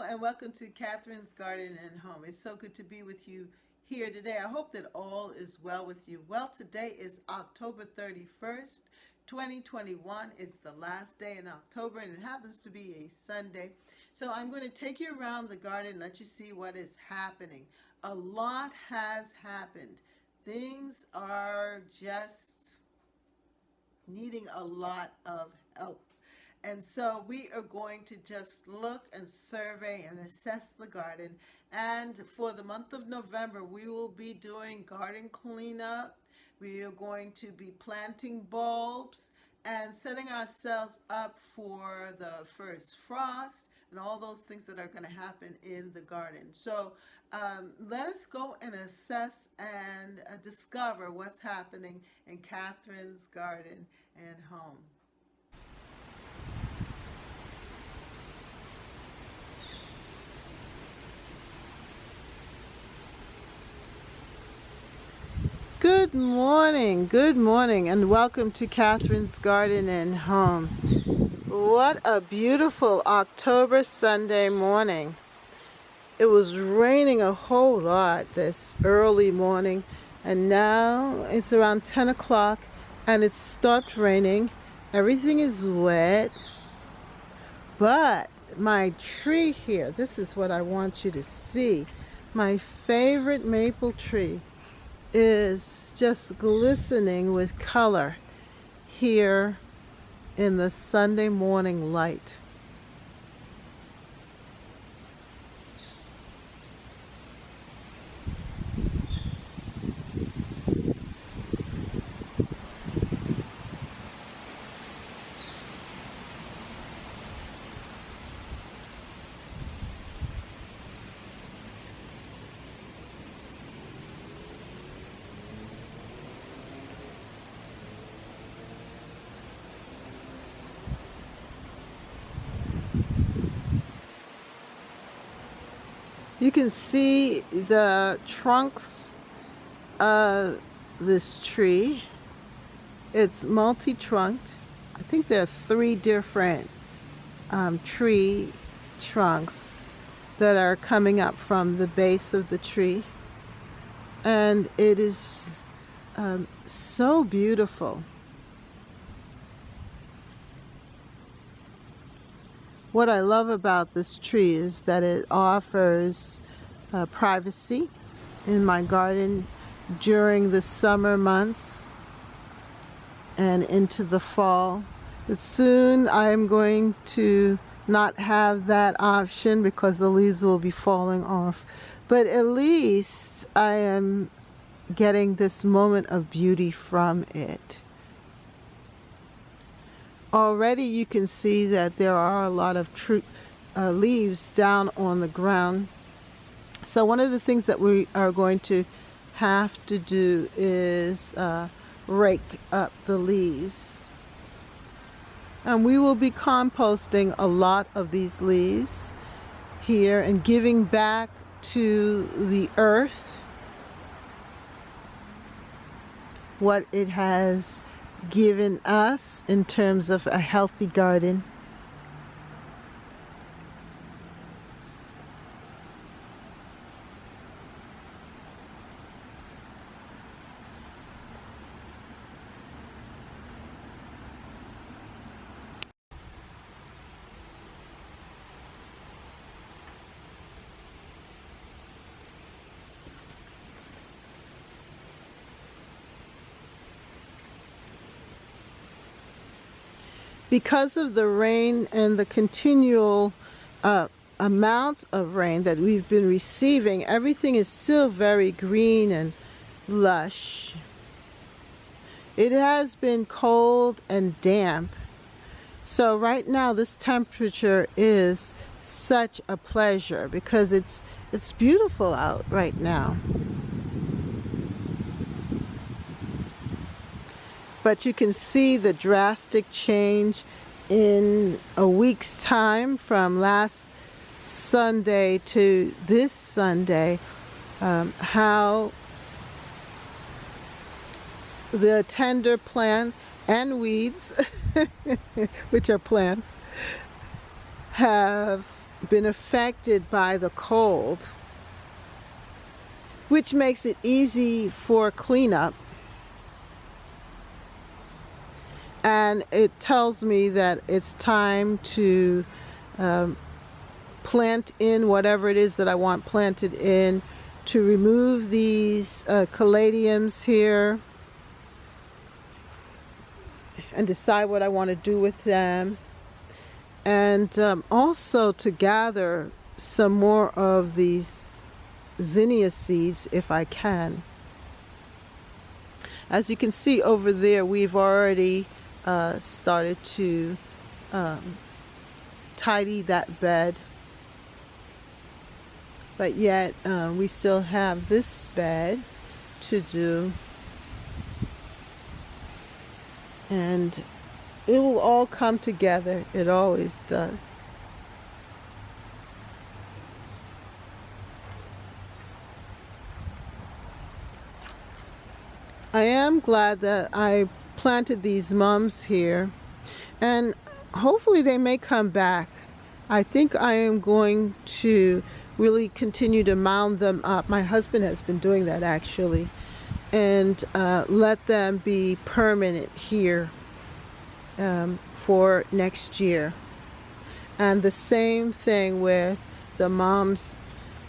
and welcome to Catherine's Garden and Home. It's so good to be with you here today. I hope that all is well with you. Well, today is October 31st, 2021. It's the last day in October, and it happens to be a Sunday. So I'm going to take you around the garden and let you see what is happening. A lot has happened. Things are just needing a lot of help. And so we are going to just look and survey and assess the garden. And for the month of November, we will be doing garden cleanup. We are going to be planting bulbs and setting ourselves up for the first frost and all those things that are going to happen in the garden. So let us go and assess and discover what's happening in Catherine's garden and home. Good morning, and welcome to Catherine's Garden and Home. What a beautiful October Sunday morning. It was raining a whole lot this early morning, and now it's around 10 o'clock and it stopped raining. Everything is wet, but my tree here, this is what I want you to see. My favorite maple tree is just glistening with color here in the Sunday morning light. You can see the trunks of this tree. It's multi-trunked. I think there are three different tree trunks that are coming up from the base of the tree. And it is so beautiful. What I love about this tree is that it offers privacy in my garden during the summer months and into the fall. But soon I am going to not have that option because the leaves will be falling off. But at least I am getting this moment of beauty from it. Already you can see that there are a lot of leaves down on the ground. So one of the things that we are going to have to do is rake up the leaves. And we will be composting a lot of these leaves here and giving back to the earth what it has given us in terms of a healthy garden. Because of the rain and the continual amount of rain that we've been receiving, everything is still very green and lush. It has been cold and damp. So right now this temperature is such a pleasure because it's beautiful out right now. But you can see the drastic change in a week's time from last Sunday to this Sunday, how the tender plants and weeds, which are plants, have been affected by the cold, which makes it easy for cleanup. And it tells me that it's time to plant in whatever it is that I want planted in, to remove these caladiums here and decide what I want to do with them, and also to gather some more of these zinnia seeds if I can. As you can see over there, we've already started to tidy that bed, but yet we still have this bed to do, and it will all come together. It always does. I am glad that I planted these mums here, and hopefully they may come back. I think I am going to really continue to mound them up. My husband has been doing that actually, and let them be permanent here for next year. And the same thing with the mums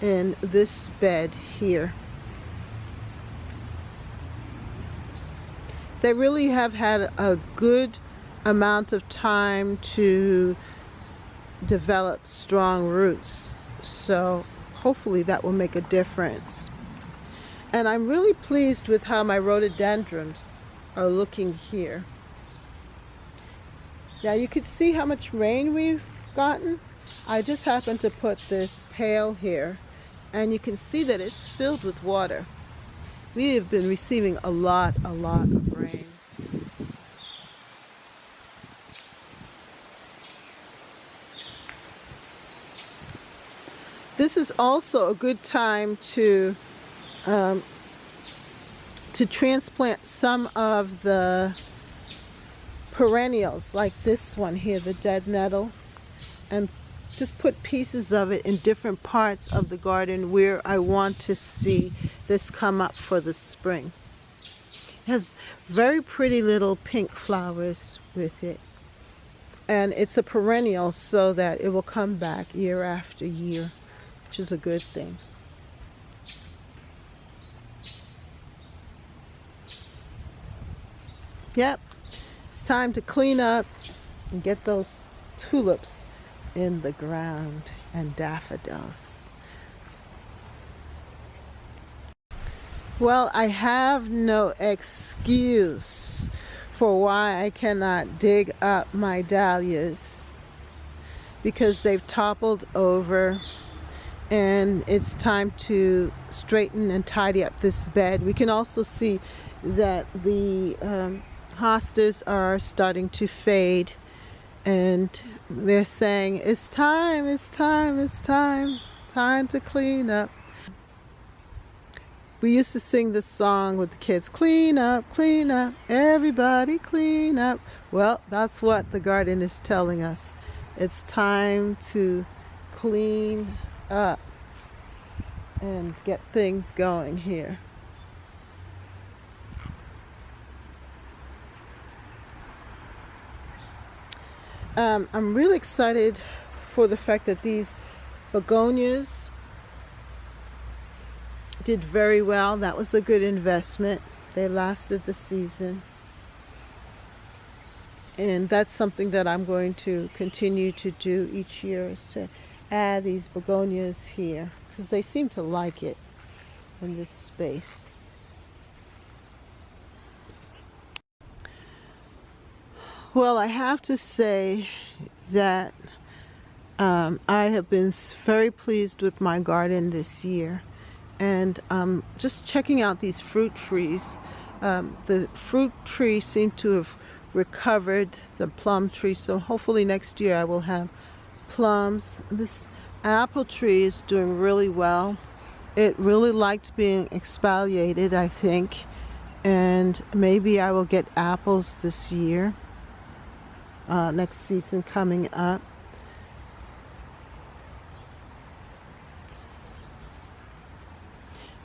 in this bed here. They really have had a good amount of time to develop strong roots, so hopefully that will make a difference. And I'm really pleased with how my rhododendrons are looking here. Now you can see how much rain we've gotten. I just happened to put this pail here, and you can see that it's filled with water. We have been receiving a lot of rain. This is also a good time to transplant some of the perennials, like this one here, the dead nettle, and just put pieces of it in different parts of the garden where I want to see this come up for the spring. It has very pretty little pink flowers with it, and it's a perennial so that it will come back year after year, which is a good thing. Yep, it's time to clean up and get those tulips in the ground and daffodils. Well, I have no excuse for why I cannot dig up my dahlias, because they've toppled over, and it's time to straighten and tidy up this bed. We can also see that the hostas are starting to fade, and they're saying it's time to clean up. We used to sing this song with the kids, clean up, everybody clean up. Well, that's what the garden is telling us. It's time to clean up and get things going here. I'm really excited for the fact that these begonias did very well. That was a good investment. They lasted the season. And that's something that I'm going to continue to do each year, is to add these begonias here, because they seem to like it in this space. Well, I have to say that I have been very pleased with my garden this year, and just checking out these fruit trees. The fruit tree seemed to have recovered the plum tree, so hopefully next year I will have plums. This apple tree is doing really well. It really liked being exfoliated, I think, and maybe I will get apples this year, next season coming up.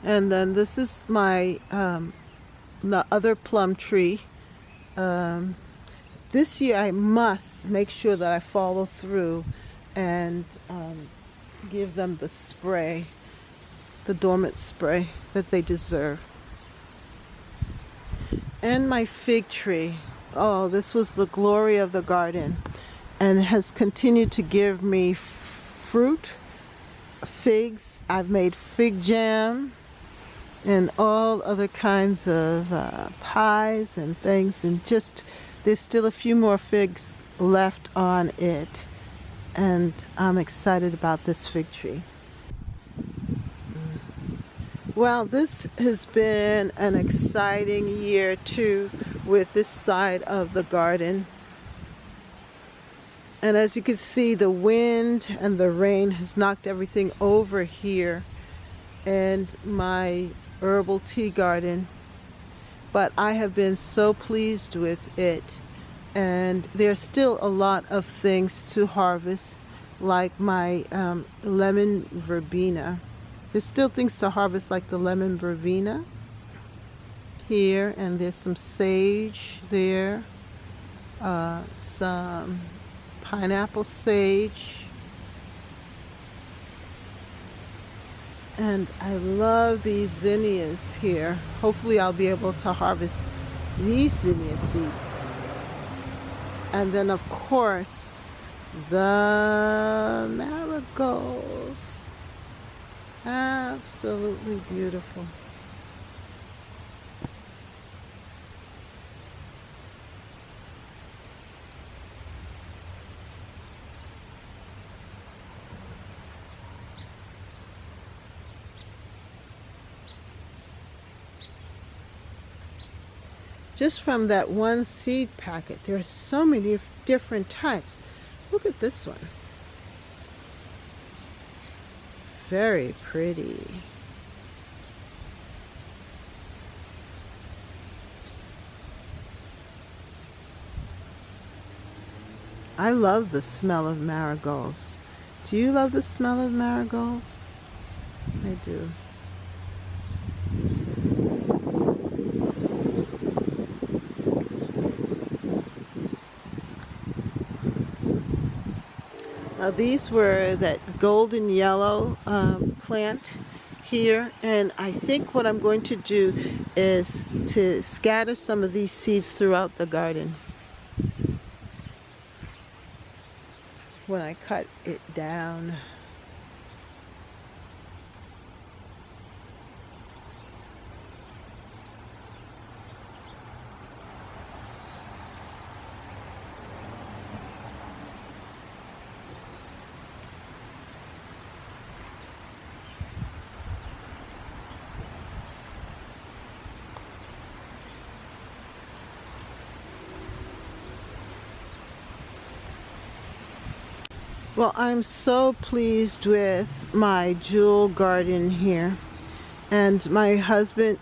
And then this is my the other plum tree. This year I must make sure that I follow through and give them the spray, the dormant spray that they deserve. And my fig tree. Oh, this was the glory of the garden and has continued to give me fruit, figs. I've made fig jam and all other kinds of pies and things, and just there's still a few more figs left on it, and I'm excited about this fig tree. Well, this has been an exciting year too with this side of the garden. And as you can see, the wind and the rain has knocked everything over here and my herbal tea garden. But I have been so pleased with it. And there's still a lot of things to harvest, like my lemon verbena. There's still things to harvest like the lemon verbena here, and there's some sage there, some pineapple sage, and I love these zinnias here. Hopefully I'll be able to harvest these zinnia seeds. And then of course the marigolds. Absolutely beautiful. Just from that one seed packet, there are so many different types. Look at this one. Very pretty. I love the smell of marigolds. Do you love the smell of marigolds? I do. Now these were that golden yellow plant here, and I think what I'm going to do is to scatter some of these seeds throughout the garden when I cut it down. Well, I'm so pleased with my jewel garden here, and my husband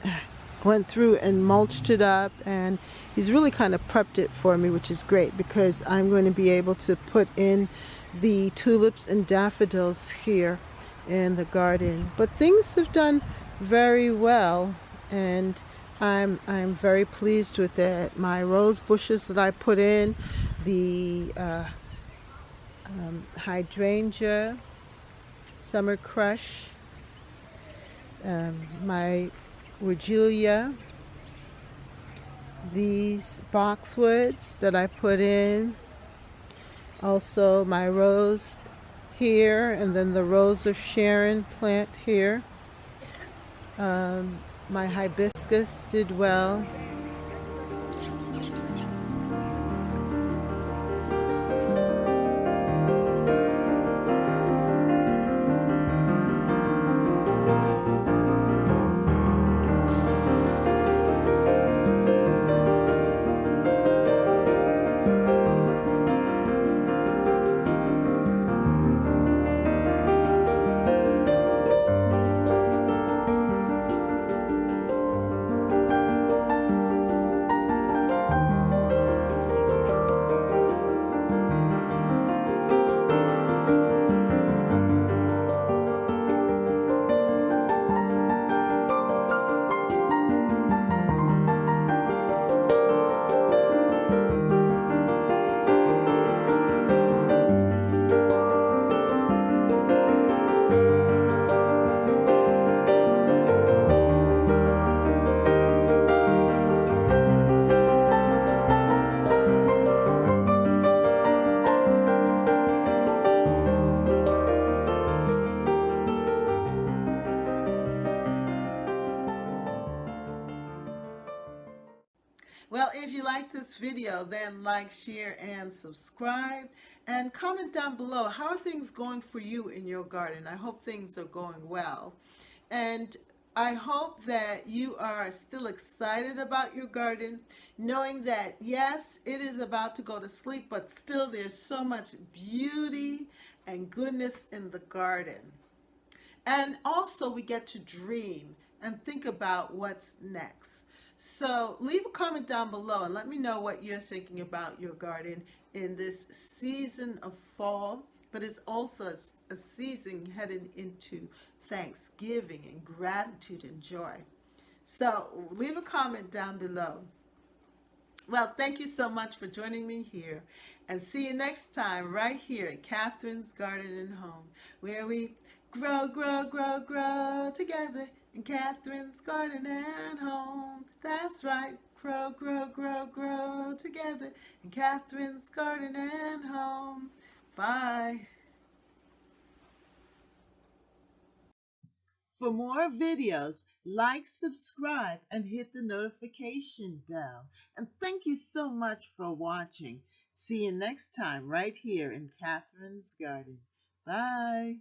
went through and mulched it up, and he's really kind of prepped it for me, which is great because I'm going to be able to put in the tulips and daffodils here in the garden. But things have done very well, and I'm very pleased with it. My rose bushes that I put in, the hydrangea, summer crush, my Virgilia, these boxwoods that I put in, also my rose here, and then the Rose of Sharon plant here. My hibiscus did well. if you like this video, then like, share, and subscribe. And comment down below, how are things going for you in your garden? I hope things are going well. And I hope that you are still excited about your garden, knowing that yes, it is about to go to sleep, but still there's so much beauty and goodness in the garden. And also, we get to dream and think about what's next. So, leave a comment down below and let me know what you're thinking about your garden in this season of fall, but it's also a season heading into Thanksgiving and gratitude and joy. So, leave a comment down below. Well, thank you so much for joining me here. And see you next time right here at Catherine's Garden and Home, where we grow, grow, grow, grow together in Catherine's Garden and Home. That's right. Grow, grow, grow, grow together in Catherine's Garden and Home. Bye. For more videos, like, subscribe, and hit the notification bell. And thank you so much for watching. See you next time right here in Catherine's Garden. Bye.